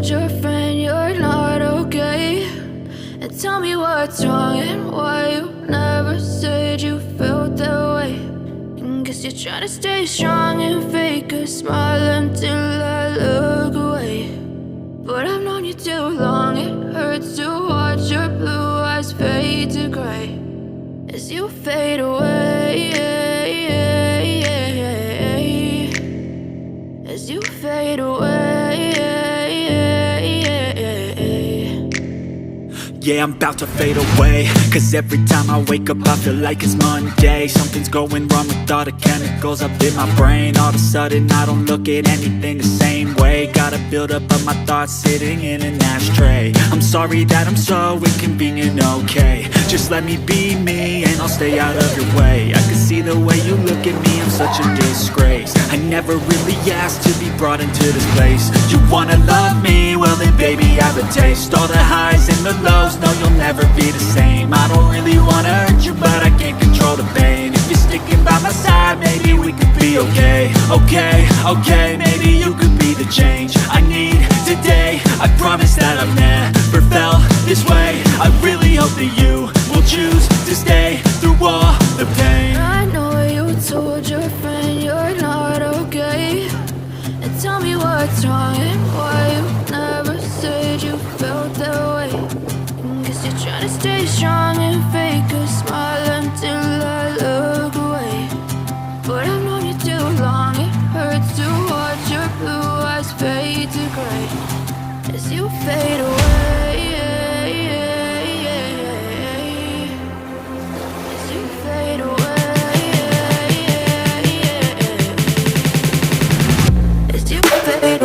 told your friend you're not okay? And tell me what's wrong and why you never said you felt that way. And guess you're trying to stay strong and fake a smile until I look away. But I've known you too long, it hurts to watch your blue eyes fade to gray as you fade away, as you fade away. Yeah, I'm about to fade away, 'cause every time I wake up I feel like it's Monday. Something's going wrong with all the chemicals up in my brain. All of a sudden I don't look at anything the same way. Got a build up of my thoughts sitting in an ashtray. I'm sorry that I'm so inconvenient, okay? Just let me be me and I'll stay out of your way. I can see the way you look at me, I'm such a disgrace. I never really asked to be brought into this place. You wanna love me? Well then baby I have a taste. All the highs and the lows, no, you'll never be the same. I don't really wanna hurt you, but I can't control the pain. If you're sticking by my side, maybe we could be okay. Okay, okay, maybe you could be the change I need today. I promise that I've never felt this way. I really hope that you will choose to stay through all the pain. I know you told your friend you're not okay. And tell me what's wrong and why you never said you felt that way. Guess you're trying to stay strong and fake a smile until I look away. But I've known you too long, it hurts to watch your blue eyes fade to gray as you fade away.